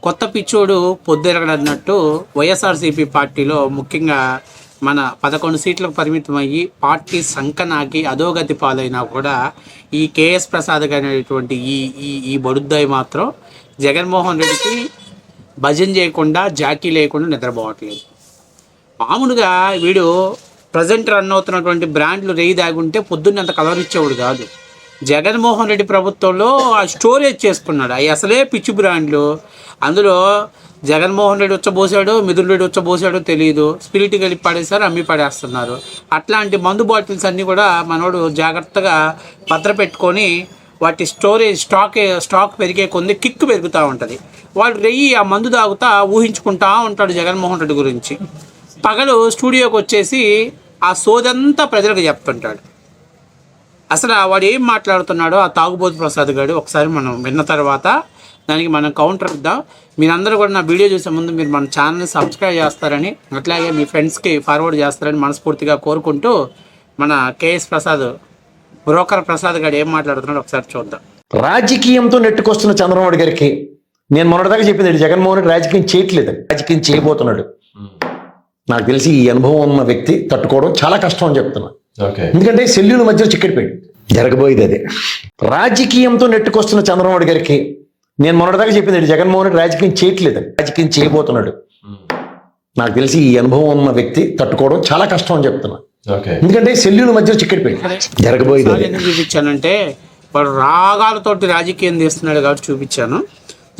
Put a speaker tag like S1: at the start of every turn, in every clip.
S1: కొత్త పిచ్చోడు పొద్దురగడన్నట్టు వైఎస్ఆర్సీపీ పార్టీలో ముఖ్యంగా మన 11 సీట్లకు పరిమితం అయ్యి పార్టీ సంకనాకి అధోగతి పాలైనా కూడా ఈ కేఎస్ ప్రసాద్ అనేటువంటి ఈ ఈ ఈ బడుద్దాయి మాత్రం జగన్మోహన్ రెడ్డికి భజన చేయకుండా జాకీ లేకుండా నిద్రపోవట్లేదు. మామూలుగా వీడు ప్రజెంట్ రన్ అవుతున్నటువంటి బ్రాండ్లు రేయి దాగుంటే పొద్దున్న అంత కలర్ ఇచ్చేవాడు కాదు. జగన్మోహన్ రెడ్డి ప్రభుత్వంలో ఆ స్టోరేజ్ చేసుకున్నాడు. అవి అసలే పిచ్చి బ్రాండ్లు. అందులో జగన్మోహన్ రెడ్డి వచ్చబోసాడు, మిథున్ రెడ్డి వచ్చబోసాడో తెలియదు, స్పిరిట్ కలిపి పడేశారు, అమ్మి పడేస్తున్నారు. అట్లాంటి మందు బాటిల్స్ అన్నీ కూడా మనోడు జాగ్రత్తగా భద్రపెట్టుకొని వాటి స్టాక్ పెరిగే కొంది కిక్ పెరుగుతూ ఉంటుంది. వాడు రెయ్యి ఆ మందు తాగుతా ఊహించుకుంటా ఉంటాడు జగన్మోహన్ రెడ్డి గురించి. పగలు స్టూడియోకి వచ్చేసి ఆ సోదంతా ప్రజలకు చెప్తుంటాడు. అసలు వాడు ఏం మాట్లాడుతున్నాడో ఆ తాగుబోతు ప్రసాద్ గారు ఒకసారి మనం విన్న తర్వాత దానికి మనం కౌంటర్ ఇద్దాం. మీరందరూ కూడా నా వీడియో చూసే ముందు మీరు మన ఛానల్ని సబ్స్క్రైబ్ చేస్తారని, అట్లాగే మీ ఫ్రెండ్స్కి ఫార్వర్డ్ చేస్తారని మనస్ఫూర్తిగా కోరుకుంటూ మన కేఎస్ ప్రసాద్ బ్రోకర్ ప్రసాద్ గారు ఏం మాట్లాడుతున్నాడో ఒకసారి చూద్దాం.
S2: రాజకీయంతో నెట్టుకొస్తున్న చంద్రబాబు గారికి నేను మొన్నటిదాకా చెప్పింది, జగన్మోహన్ రెడ్డి రాజకీయం చేయట్లేదు, రాజకీయం చేయబోతున్నాడు. నాకు తెలిసి ఈ అనుభవం ఉన్న వ్యక్తి తట్టుకోవడం చాలా కష్టం అని చెప్తున్నా. ఎందుకంటే సెల్యూల మధ్యలో చిక్కడిపోయాడు. జరగబోయేది అదే. రాజకీయంతో నెట్టుకొస్తున్న చంద్రబాబు గారికి నేను మొన్నటిదాకా చెప్పింది, జగన్మోహన్ రెడ్డి రాజకీయం చేయట్లేదు, రాజకీయం చేయబోతున్నాడు. నాకు తెలిసి ఈ అనుభవం ఉన్న వ్యక్తి తట్టుకోవడం చాలా కష్టం అని చెప్తున్నా. ఎందుకంటే సెల్యూల మధ్యలో చిక్కడిపోయాడు. జరగబోయేది
S1: ఎందుకు చూపించానంటే వాడు రాగాలతోటి రాజకీయం తీస్తున్నాడు కాబట్టి చూపించాను.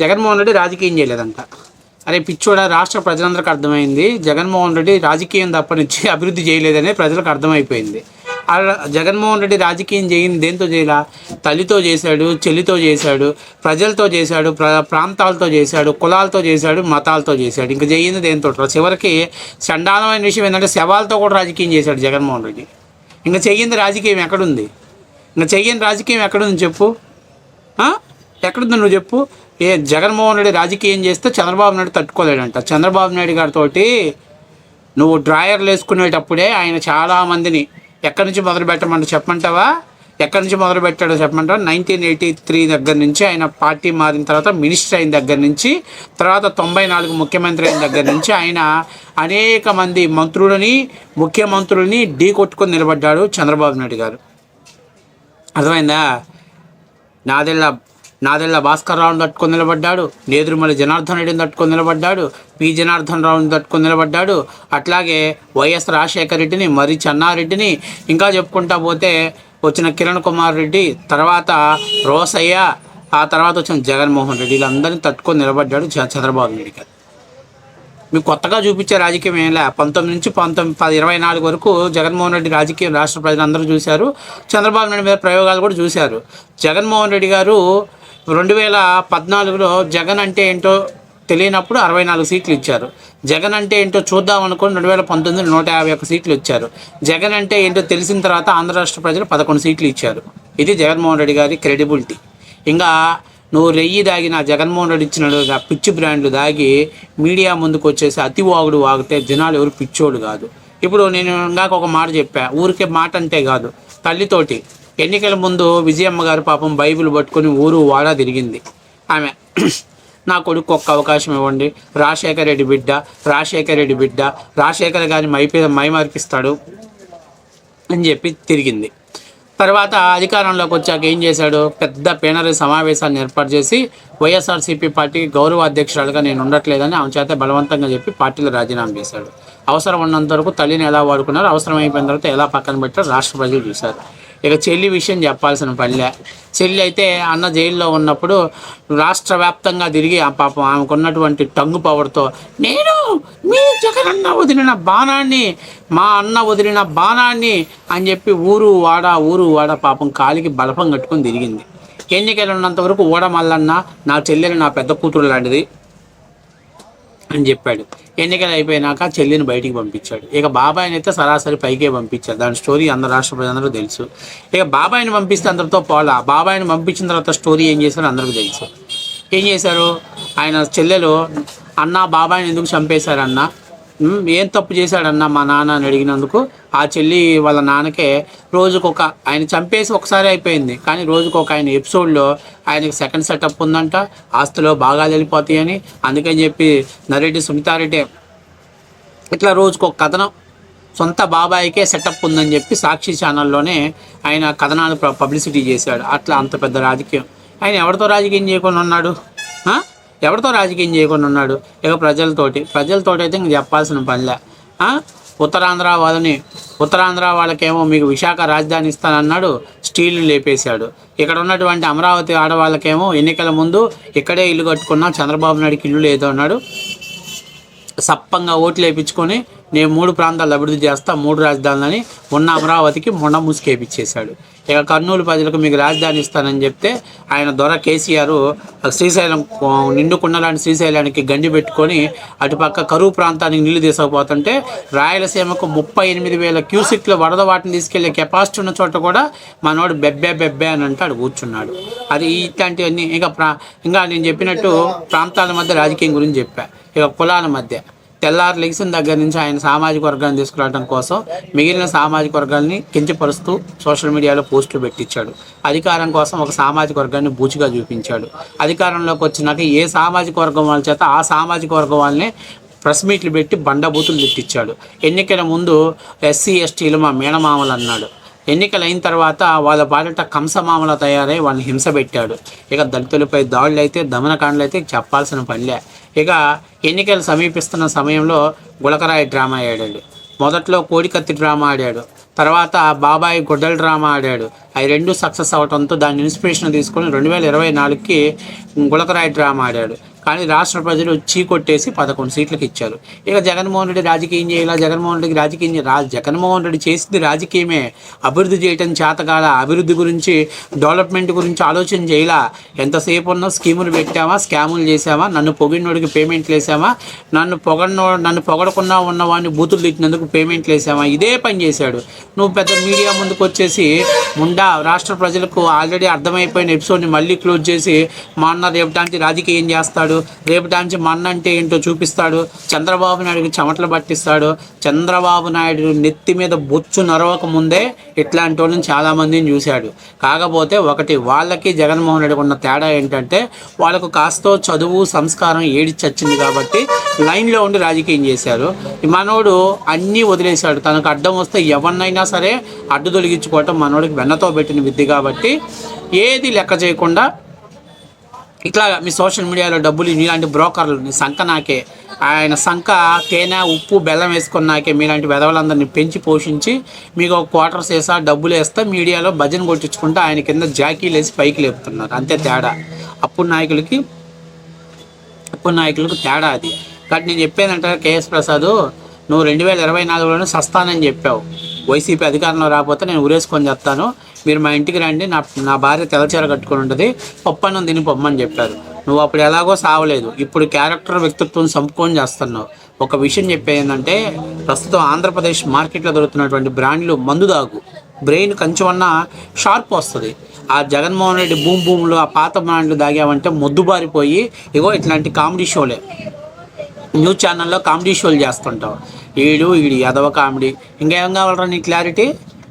S1: జగన్మోహన్ రెడ్డి రాజకీయం చేయలేదంట. అరే పిచ్చోడా, రాష్ట్ర ప్రజలందరికీ అర్థమైంది జగన్మోహన్ రెడ్డి రాజకీయం తప్పనిచ్చి అభివృద్ధి చేయలేదనే ప్రజలకు అర్థమైపోయింది. జగన్మోహన్ రెడ్డి రాజకీయం చేయింది దేంతో చేయాల? తల్లితో చేశాడు, చెల్లితో చేశాడు, ప్రజలతో చేశాడు, ప్రాంతాలతో చేశాడు, కులాలతో చేశాడు, మతాలతో చేశాడు. ఇంకా చేయింది దేంతో? చివరికి చండాలమైన విషయం ఏంటంటే శవాలతో కూడా రాజకీయం చేశాడు జగన్మోహన్ రెడ్డి. ఇంకా చెయ్యింది రాజకీయం ఎక్కడుంది? ఇంకా చెయ్యని రాజకీయం ఎక్కడుంది చెప్పు? ఎక్కడుంది నువ్వు చెప్పు? జగన్మోహన్ రెడ్డి రాజకీయం చేస్తే చంద్రబాబు నాయుడు తట్టుకోలేడంట. చంద్రబాబు నాయుడు గారితో నువ్వు డ్రాయర్లు వేసుకునేటప్పుడే ఆయన చాలామందిని ఎక్కడి నుంచి మొదలు పెట్టమంటే చెప్పమంటావా? ఎక్కడి నుంచి మొదలు పెట్టాడో చెప్పమంటావా? 1983 దగ్గర నుంచి ఆయన పార్టీ మారిన తర్వాత మినిస్టర్ అయిన దగ్గర నుంచి, తర్వాత 94 ముఖ్యమంత్రి అయిన దగ్గర నుంచి ఆయన అనేక మంది మంత్రులని, ముఖ్యమంత్రులని ఢీ కొట్టుకొని నిలబడ్డాడు చంద్రబాబు నాయుడు గారు. అర్థమైందా? నాదెళ్ళ భాస్కర్ రావుని తట్టుకొని నిలబడ్డాడు, నేదురుమల్లి జనార్దన్ రెడ్డిని తట్టుకొని నిలబడ్డాడు, పి జనార్దన్ రావుని తట్టుకొని నిలబడ్డాడు. అట్లాగే వైఎస్ రాజశేఖర రెడ్డిని, మరి చెన్నారెడ్డిని, ఇంకా చెప్పుకుంటా పోతే వచ్చిన కిరణ్ కుమార్ రెడ్డి, తర్వాత రోసయ్య, ఆ తర్వాత వచ్చిన జగన్మోహన్ రెడ్డి, వీళ్ళందరినీ తట్టుకొని నిలబడ్డాడు చంద్రబాబు నాయుడు గారు. మీకు కొత్తగా చూపించే రాజకీయం ఏంలే. 19 నుంచి 24 వరకు జగన్మోహన్ రెడ్డి రాజకీయం రాష్ట్ర ప్రజలందరూ చూశారు. చంద్రబాబు నాయుడు మీద ప్రయోగాలు కూడా చూశారు. జగన్మోహన్ రెడ్డి గారు 2014లో జగన్ అంటే ఏంటో తెలియనప్పుడు 64 సీట్లు ఇచ్చారు. జగన్ అంటే ఏంటో చూద్దాం అనుకుని 2019 151 సీట్లు ఇచ్చారు. జగన్ అంటే ఏంటో తెలిసిన తర్వాత ఆంధ్ర రాష్ట్ర ప్రజలు 11 సీట్లు ఇచ్చారు. ఇది జగన్మోహన్ రెడ్డి గారి క్రెడిబిలిటీ. ఇంకా నువ్వు రెయ్యి దాగిన జగన్మోహన్ రెడ్డి ఇచ్చిన పిచ్చి బ్రాండ్లు దాగి మీడియా ముందుకు వచ్చేసి అతి వాగుడు వాగితే జనాలు ఎవరు పిచ్చోడు కాదు. ఇప్పుడు నేను ఇందాక ఒక మాట చెప్పా, ఊరికే మాట అంటే కాదు. తల్లితోటి ఎన్నికల ముందు విజయమ్మ గారు పాపం బైబిల్ పట్టుకొని ఊరు వాడా తిరిగింది. ఆమె నా కొడుకు ఒక్క అవకాశం ఇవ్వండి, రాజశేఖర రెడ్డి బిడ్డ రాజశేఖర్ గారిని మైమార్పిస్తాడు అని చెప్పి తిరిగింది. తర్వాత అధికారంలోకి వచ్చాక ఏం చేశాడు? పెద్ద ప్లీనరీ సమావేశాన్ని ఏర్పాటు చేసి వైఎస్ఆర్సీపీ పార్టీకి గౌరవ అధ్యక్షురాలుగా నేను ఉండట్లేదని ఆమె చేత బలవంతంగా చెప్పి పార్టీలో రాజీనామా చేశాడు. అవసరం ఉన్నంత వరకు తల్లిని ఎలా వాడుకున్నారు, అవసరం అయిపోయిన తర్వాత ఎలా పక్కన పెట్టారు రాష్ట్ర ప్రజలు చూశారు. ఇక చెల్లి విషయం చెప్పాల్సిన పనిలే. చెల్లి అయితే అన్న జైల్లో ఉన్నప్పుడు రాష్ట్ర వ్యాప్తంగా తిరిగి ఆ పాపం ఆమెకున్నటువంటి టంగు పవర్తో నేను మీ జగన్ అన్న వదిలిన బాణాన్ని, మా అన్న వదిలిన బాణాన్ని అని చెప్పి ఊరు వాడ పాపం కాలికి బలపం కట్టుకొని తిరిగింది. ఎన్నికలు ఉన్నంత వరకు ఓడ మల్లన్న నా చెల్లెలు నా పెద్ద కూతురు లాంటిది అని చెప్పాడు. ఎన్నికలు అయిపోయినాక చెల్లిని బయటికి పంపించాడు. ఇక బాబాయిని అయితే సరాసరి పైకే పంపించాడు. దాని స్టోరీ అందరు రాష్ట్ర ప్రజలందరూ తెలుసు. ఇక బాబాయిని పంపిస్తే అందరితో పోలా. బాబాయిని పంపించిన తర్వాత స్టోరీ ఏం చేశారో అందరికీ తెలుసు. ఏం చేశారు? ఆయన చెల్లెలు అన్న బాబాయిని ఎందుకు చంపేశారన్న, ఏం తప్పు చేశాడన్నా మా నాన్న అని అడిగినందుకు ఆ చెల్లి వాళ్ళ నాన్నకే రోజుకొక ఆయన చంపేసి ఒకసారి అయిపోయింది, కానీ రోజుకొక ఆయన ఎపిసోడ్లో ఆయనకి సెకండ్ సెటప్ ఉందంట, ఆస్తిలో భాగాలు వెళ్ళిపోతాయని. అందుకని చెప్పి నరెడ్డి సునీతారెడ్డి ఇట్లా రోజుకొక కథనం, సొంత బాబాయికే సెటప్ ఉందని చెప్పి సాక్షి ఛానల్లోనే ఆయన కథనాలు పబ్లిసిటీ చేశాడు. అట్లా అంత పెద్ద రాజకీయం. ఆయన ఎవరితో రాజకీయం చేయకుండా ఉన్నాడు? ఎవరితో రాజకీయం చేయకుండా ఉన్నాడు? ఇక ప్రజలతోటి అయితే ఇంక చెప్పాల్సిన పనిలే. ఉత్తరాంధ్ర వాళ్ళకేమో మీకు విశాఖ రాజధాని ఇస్తానన్నాడు, స్టీల్ని లేపేశాడు. ఇక్కడ ఉన్నటువంటి అమరావతి ఆడవాళ్ళకేమో ఎన్నికల ముందు ఇక్కడే ఇల్లు కట్టుకున్నాం, చంద్రబాబు నాయుడుకి ఇల్లు లేదు అన్నాడు. సప్పంగా ఓట్లు వేయించుకొని నేను 3 ప్రాంతాలు అభివృద్ధి చేస్తా, 3 రాజధానులని ఉన్న అమరావతికి మొండ ముసుకేపిచ్చేశాడు. ఇక కర్నూలు ప్రజలకు మీకు రాజధాని ఇస్తానని చెప్తే ఆయన దొర కేసీఆర్ శ్రీశైలం నిండుకున్న లాంటి శ్రీశైలానికి గండి పెట్టుకొని అటుపక్క కరువు ప్రాంతానికి నీళ్లు తీసుకుపోతుంటే రాయలసీమకు 38,000 క్యూసిక్ల వరద వాటిని తీసుకెళ్లే కెపాసిటీ ఉన్న చోట కూడా మనోడు బెబ్బే అని అంటే అడు కూర్చున్నాడు. అది ఇట్లాంటివన్నీ ఇంకా నేను చెప్పినట్టు ప్రాంతాల మధ్య రాజకీయం గురించి చెప్పా. ఇక కులాల మధ్య తెల్లారు లెగిసిన దగ్గర నుంచి ఆయన సామాజిక వర్గాన్ని తీసుకురావడం కోసం మిగిలిన సామాజిక వర్గాల్ని కించపరుస్తూ సోషల్ మీడియాలో పోస్టులు పెట్టించాడు. అధికారం కోసం ఒక సామాజిక వర్గాన్ని బూచిగా చూపించాడు. అధికారంలోకి వచ్చినాక ఏ సామాజిక వర్గం వాళ్ళ చేత ఆ సామాజిక వర్గం వాళ్ళని ప్రెస్ మీట్లు పెట్టి బండబూతులు తిట్టించాడు. ఎన్నికల ముందు ఎస్సీ ఎస్టీలు మా మేనమామలు అన్నాడు. ఎన్నికలు అయిన తర్వాత వాళ్ళ పాలిట కంసమామల తయారై వాళ్ళని హింస పెట్టాడు. ఇక దళితులపై దాడులు అయితే దమనకాండలు అయితే చెప్పాల్సిన పనిలే. ఇక ఎన్నికలు సమీపిస్తున్న సమయంలో గులకరాయి డ్రామా ఆడాడు. మొదట్లో కోడికత్తి డ్రామా ఆడాడు, తర్వాత బాబాయి గొడ్డల డ్రామా ఆడాడు. అవి 2 సక్సెస్ అవడంతో దాన్ని ఇన్స్పిరేషన్ తీసుకొని 2024కి గులకరాయి డ్రామా ఆడాడు. కానీ రాష్ట్ర ప్రజలు చీకొట్టేసి 11 సీట్లకు ఇచ్చారు. ఇక జగన్మోహన్ రెడ్డి రాజకీయం చేయాలా, జగన్మోహన్ రెడ్డి చేసింది రాజకీయమే. అభివృద్ధి చేయటం చేతకాల, అభివృద్ధి గురించి డెవలప్మెంట్ గురించి ఆలోచన చేయాలా. ఎంతసేపు ఉన్న స్కీములు పెట్టామా, స్కాములు చేసామా, నన్ను పొగిడినోడికి పేమెంట్లు వేసామా, నన్ను పొగడకుండా ఉన్నవాడిని బూతులు తిట్టినందుకు పేమెంట్లు వేసామా, ఇదే పని చేశాడు. నువ్వు పెద్ద మీడియా ముందుకు వచ్చేసి రాష్ట్ర ప్రజలకు ఆల్రెడీ అర్థమైపోయిన ఎపిసోడ్ని మళ్ళీ క్లోజ్ చేసి మా అన్న రేపటానికి రాజకీయం చేస్తాడు, రేపటానికి మా అన్న అంటే ఏంటో చూపిస్తాడు, చంద్రబాబు నాయుడికి చెమటలు పట్టిస్తాడు. చంద్రబాబు నాయుడు నెత్తి మీద బొచ్చు నరవక ముందే ఇట్లాంటి వాళ్ళని చాలామందిని చూశాడు. కాకపోతే ఒకటి, వాళ్ళకి జగన్మోహన్ రెడ్డికి ఉన్న తేడా ఏంటంటే వాళ్ళకు కాస్తో చదువు సంస్కారం ఏడిచచ్చింది కాబట్టి లైన్లో ఉండి రాజకీయం చేశారు. మనోడు అన్నీ వదిలేశాడు. తనకు అడ్డం వస్తే ఎవరినైనా సరే అడ్డు తొలగించుకోవటం మనోడికి వెన్నతో పెట్టిన విద్య కాబట్టి ఏది లెక్క చేయకుండా ఇట్లా మీ సోషల్ మీడియాలో డబ్బులు మీలాంటి బ్రోకర్లు సంఖ నాకే, ఆయన సంఖ తేనె ఉప్పు బెల్లం వేసుకున్నాకే మీలాంటి వెధవలందరినీ పెంచి పోషించి మీకు ఒక క్వార్టర్స్ వేసా డబ్బులు వేస్తా మీడియాలో భజన కొట్టించుకుంటూ ఆయన కింద జాకీలు వేసి పైకి లేపుతున్నారు. అంతే తేడా. అప్పుడు నాయకులకు తేడా అది. కాబట్టి నేను చెప్పేదంటే కేఎస్ ప్రసాద్, నువ్వు 2024లోనే సస్తానని చెప్పావు. వైసీపీ అధికారంలో రాకపోతే నేను ఊరేసుకొని చెప్తాను, మీరు మా ఇంటికి రండి, నా భార్య తెల్లచీర కట్టుకొని ఉంటుంది, పప్పన్నం తిని పొమ్మని చెప్పారు. నువ్వు అప్పుడు ఎలాగో సావలేదు, ఇప్పుడు క్యారెక్టర్ వ్యక్తిత్వం సంపుకొని చేస్తున్నావు. ఒక విషయం చెప్పేందంటే ప్రస్తుతం ఆంధ్రప్రదేశ్ మార్కెట్లో దొరుకుతున్నటువంటి బ్రాండ్లు మందు దాగు, బ్రెయిన్ కొంచెమన్నా షార్ప్ వస్తుంది. ఆ జగన్మోహన్ రెడ్డి భూమిలో ఆ పాత బ్రాండ్లు దాగావంటే మొద్దుబారిపోయి ఇగో ఇట్లాంటి కామెడీ షోలే, న్యూస్ ఛానల్లో కామెడీ షోలు చేస్తుంటావు. ఈడు యాదవ కామెడీ. ఇంకేం కావాలరా నీ క్లారిటీ?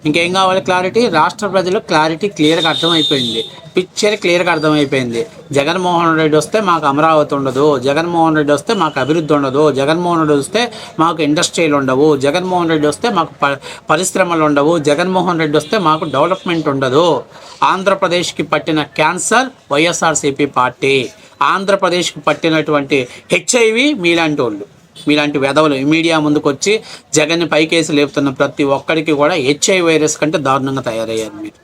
S1: ఇంకేం కావాలి క్లారిటీ? రాష్ట్ర ప్రజలకు క్లారిటీ క్లియర్గా అర్థమైపోయింది, పిక్చర్ క్లియర్గా అర్థమైపోయింది. జగన్మోహన్ రెడ్డి వస్తే మాకు అమరావతి ఉండదు, జగన్మోహన్ రెడ్డి వస్తే మాకు అభివృద్ధి ఉండదు, జగన్మోహన్ రెడ్డి వస్తే మాకు ఇండస్ట్రీలు ఉండవు, జగన్మోహన్ రెడ్డి వస్తే మాకు పరిశ్రమలు ఉండవు, జగన్మోహన్ రెడ్డి వస్తే మాకు డెవలప్మెంట్ ఉండదు. ఆంధ్రప్రదేశ్కి పట్టిన క్యాన్సర్ వైఎస్ఆర్సీపీ పార్టీ. ఆంధ్రప్రదేశ్కి పట్టినటువంటి హెచ్ఐవి మీలాంటి వాళ్ళు, మీలాంటి వెధవలు మీడియా ముందుకు వచ్చి జగన్ని పైకేసి లేపుతున్న ప్రతి ఒక్కరికి కూడా హెచ్ఐవి వైరస్ కంటే దారుణంగా తయారయ్యారు మీరు.